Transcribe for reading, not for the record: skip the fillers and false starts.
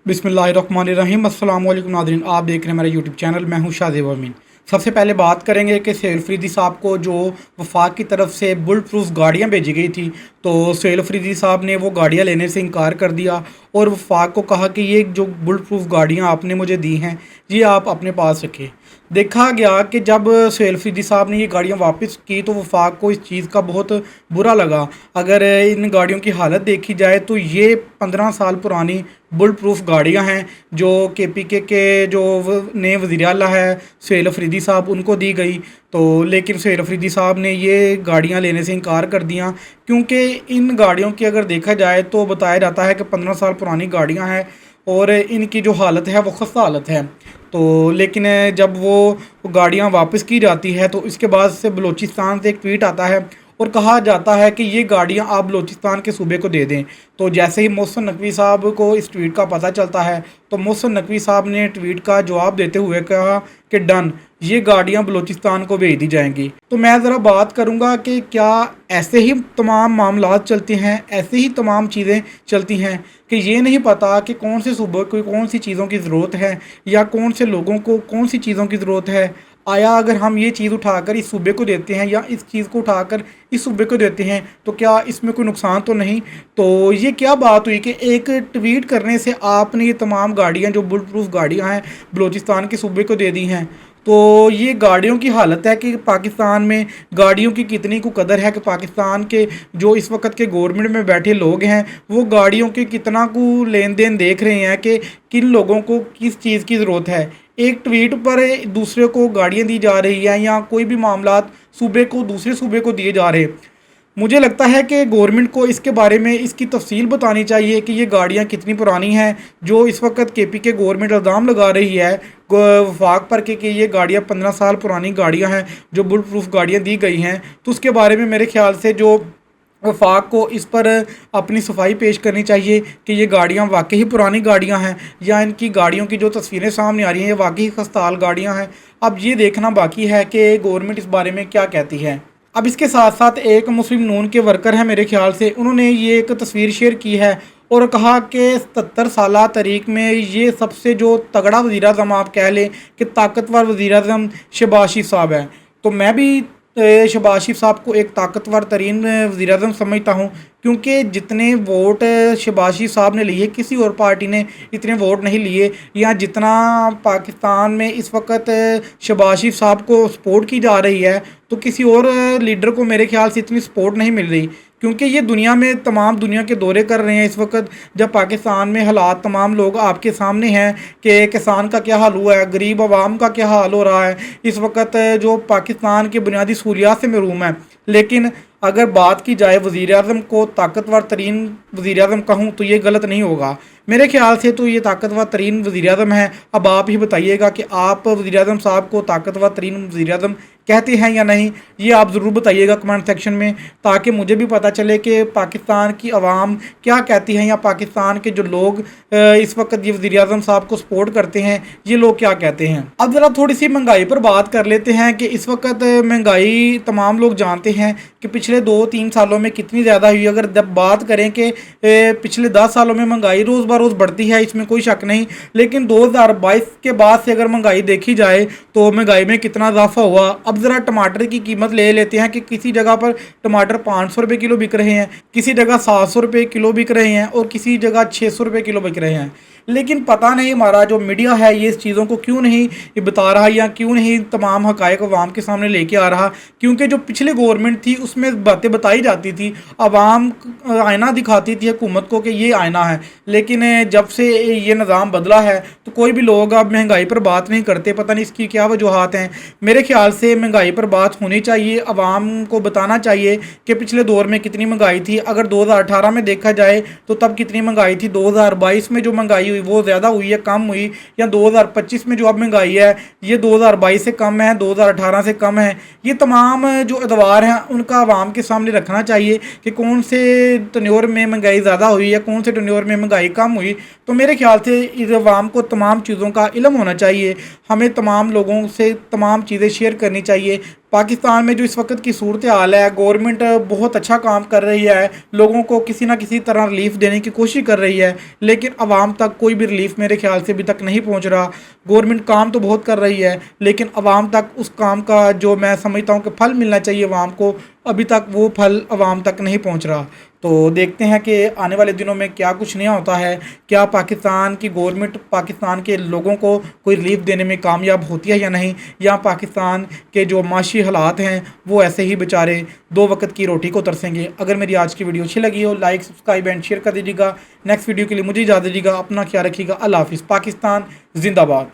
बिस्मिल्लाहिर्रहमानिर्रहीम। अस्सलाम वालेकुम नाज़रीन, आप देख रहे हैं मेरा यूट्यूब चैनल। मैं हूं शाहज़ेब अमीन। सबसे पहले बात करेंगे कि सोहेल अफरीदी साहब को जो वफाक की तरफ से बुलेट प्रूफ गाड़ियाँ भेजी गई थी, तो सोहेल अफरीदी साहब ने वो गाड़ियाँ लेने से इनकार कर दिया और वफाक को कहा कि ये जो बुलेट प्रूफ गाड़ियाँ आपने मुझे दी हैं ये आप अपने पास रखें। देखा गया कि जब सोहेल अफरीदी साहब ने ये गाड़ियाँ वापस की तो वफाक को इस चीज़ का बहुत बुरा लगा। अगर इन गाड़ियों की हालत देखी जाए तो ये 15 साल पुरानी बुलेट प्रूफ गाड़ियाँ हैं जो KPK के जो नए वज़ीर आला है सोहेल अफरीदी साहब उनको दी गई। तो लेकिन सोहेल अफरीदी साहब ने ये गाड़ियाँ लेने से इनकार कर दिया, क्योंकि इन गाड़ियों की अगर देखा जाए तो बताया जाता है कि 15 साल पुरानी गाड़ियाँ हैं और इनकी जो हालत है वो खस्ता हालत है। तो लेकिन जब वो गाड़ियाँ वापस की जाती है तो इसके बाद से बलूचिस्तान से एक ट्वीट आता है और कहा जाता है कि ये गाड़ियाँ आप बलूचिस्तान के सूबे को दे दें। तो जैसे ही मोहसिन नकवी साहब को इस ट्वीट का पता चलता है तो मोहसिन नकवी साहब ने ट्वीट का जवाब देते हुए कहा कि डन, ये गाड़ियाँ बलूचिस्तान को भेज दी जाएंगी। तो मैं ज़रा बात करूँगा कि क्या ऐसे ही तमाम मामलात चलते हैं, ऐसे ही तमाम चीज़ें चलती हैं कि ये नहीं पता कि कौन से सूबे को कौन सी चीज़ों की ज़रूरत है या कौन से लोगों को कौन सी चीज़ों की ज़रूरत है। आया अगर हम ये चीज़ उठाकर इस सूबे को देते हैं या इस चीज़ को उठाकर इस सूबे को देते हैं तो क्या इसमें कोई नुकसान तो नहीं। तो ये क्या बात हुई कि एक ट्वीट करने से आपने ये तमाम गाड़ियाँ जो बुलेट प्रूफ गाड़ियाँ हैं बलूचिस्तान के सूबे को दे दी हैं। तो ये गाड़ियों की हालत है कि पाकिस्तान में गाड़ियों की कितनी को कदर है कि पाकिस्तान के जो इस वक्त के गवर्नमेंट में बैठे लोग हैं वो गाड़ियों के कितना को लेन देन देख रहे हैं कि किन लोगों को किस चीज़ की ज़रूरत है। एक ट्वीट पर दूसरे को गाड़ियाँ दी जा रही हैं या कोई भी मामलात सूबे को दूसरे सूबे को दिए जा रहे हैं। मुझे लगता है कि गवर्नमेंट को इसके बारे में इसकी तफसील बतानी चाहिए कि ये गाड़ियाँ कितनी पुरानी हैं जो इस वक्त KPK गवर्नमेंट इल्ज़ाम लगा रही है वफाक पर कि ये गाड़ियाँ 15 साल पुरानी गाड़ियाँ हैं जो बुलेट प्रूफ गाड़ियाँ दी गई हैं। तो उसके बारे में मेरे ख्याल से जो वफाक को इस पर अपनी सफाई पेश करनी चाहिए कि ये गाड़ियाँ वाकई ही पुरानी गाड़ियाँ हैं या इनकी गाड़ियों की जो तस्वीरें सामने आ रही हैं ये वाकई खस्ताहाल गाड़ियाँ हैं। अब ये देखना बाकी है कि गवर्नमेंट इस बारे में क्या कहती है। अब इसके साथ साथ एक मुस्लिम नून के वर्कर हैं मेरे ख्याल से, उन्होंने ये एक तस्वीर शेयर की है और कहा कि 77 साल तारीख में ये सबसे जो तगड़ा वज़ीर आज़म आप कह लें कि ताकतवर वज़ीर आज़म शहबाज शरीफ साहब है। तो मैं भी शहबाज शरीफ साहब को एक ताकतवर तरीन वज़ीर आज़म समझता हूँ, क्योंकि जितने वोट शहबाज शरीफ साहब ने लिए किसी और पार्टी ने इतने वोट नहीं लिए, या जितना पाकिस्तान में इस वक्त शहबाज शरीफ साहब को सपोर्ट की जा रही है तो किसी और लीडर को मेरे ख्याल से इतनी सपोर्ट नहीं मिल रही। क्योंकि ये दुनिया में तमाम दुनिया के दौरे कर रहे हैं इस वक्त, जब पाकिस्तान में हालात तमाम लोग आपके सामने हैं कि किसान का क्या हाल हुआ है, गरीब आवाम का क्या हाल हो रहा है इस वक्त जो पाकिस्तान के बुनियादी सहूलियात से महरूम है। लेकिन अगर बात की जाए वज़ीर आज़म को ताकतवर तरीन वज़ीर आज़म कहूँ तो ये गलत नहीं होगा। मेरे ख्याल से तो ये ताकतवर तरीन वज़ीर आज़म है। अब आप ही बताइएगा कि आप वज़ीर आज़म साहब को ताकतवर तरीन वज़ीर आज़म कहते हैं या नहीं, ये आप ज़रूर बताइएगा कमेंट सेक्शन में, ताकि मुझे भी पता चले कि पाकिस्तान की आवाम क्या कहती है या पाकिस्तान के जो लोग इस वक्त ये वज़ीर आज़म साहब को सपोर्ट करते हैं ये लोग क्या कहते हैं। अब ज़रा थोड़ी सी महंगाई पर बात कर लेते हैं कि इस वक्त महंगाई तमाम लोग जानते हैं कि पिछले 2-3 सालों में कितनी ज़्यादा हुई। अगर जब बात करें कि पिछले 10 सालों में महंगाई रोज़ ब रोज़ बढ़ती है, इसमें कोई शक नहीं, लेकिन 2022 के बाद से अगर महंगाई देखी जाए तो महंगाई में कितना इजाफा हुआ। अब ज़रा टमाटर की कीमत ले लेते हैं कि किसी जगह पर टमाटर 500 रुपये किलो बिक रहे हैं, किसी जगह 700 रुपये किलो बिक रहे हैं और किसी जगह 600 रुपये किलो बिक रहे हैं। लेकिन पता नहीं हमारा जो मीडिया है ये इस चीज़ों को क्यों नहीं बता रहा या क्यों नहीं तमाम हक़ाइक़ अवाम के सामने लेके आ रहा। क्योंकि जो पिछले गवर्नमेंट थी उसमें बातें बताई जाती थी, अवाम आईना दिखाती थी हुकूमत को कि ये आईना है, लेकिन जब से ये निज़ाम बदला है तो कोई भी लोग अब महंगाई पर बात नहीं करते। पता नहीं इसकी क्या वजूहात हैं। मेरे ख्याल से महंगाई पर बात होनी चाहिए, अवाम को बताना चाहिए कि पिछले दौर में कितनी महंगाई थी। अगर 2018 में देखा जाए तो तब कितनी महंगाई थी, 2022 में जो महंगाई वो ज़्यादा हुई है कम हुई, या 2025 में जो अब महंगाई है ये 2022 से कम है, 2018 से कम है। ये तमाम जो अदवार हैं उनका आवाम के सामने रखना चाहिए कि कौन से टन्योर में महंगाई ज़्यादा हुई या कौन से टन्योर में महंगाई कम हुई। तो मेरे ख्याल से इस आवाम को तमाम चीज़ों का इल्म होना चाहिए, हमें तमाम लोगों से तमाम चीज़ें शेयर करनी चाहिए। पाकिस्तान में जो इस वक्त की सूरत हाल है, गवर्नमेंट बहुत अच्छा काम कर रही है, लोगों को किसी ना किसी तरह रिलीफ देने की कोशिश कर रही है, लेकिन आवाम तक कोई भी रिलीफ मेरे ख्याल से अभी तक नहीं पहुंच रहा। गवर्नमेंट काम तो बहुत कर रही है, लेकिन आवाम तक उस काम का जो मैं समझता हूँ कि फल मिलना चाहिए आवाम को, अभी तक वो फल आवाम तक नहीं पहुंच रहा। तो देखते हैं कि आने वाले दिनों में क्या कुछ नया होता है, क्या पाकिस्तान की गवर्नमेंट पाकिस्तान के लोगों को कोई रिलीफ देने में कामयाब होती है या नहीं, या पाकिस्तान के जो माशी हालात हैं वो ऐसे ही बेचारे दो वक्त की रोटी को तरसेंगे। अगर मेरी आज की वीडियो अच्छी लगी हो, लाइक सब्सक्राइब एंड शेयर कर दीजिएगा। नेक्स्ट वीडियो के लिए मुझे इजाज़त दीजिएगा। अपना ख्याल रखिएगा। अल्लाह हाफिज़। पाकिस्तान जिंदाबाद।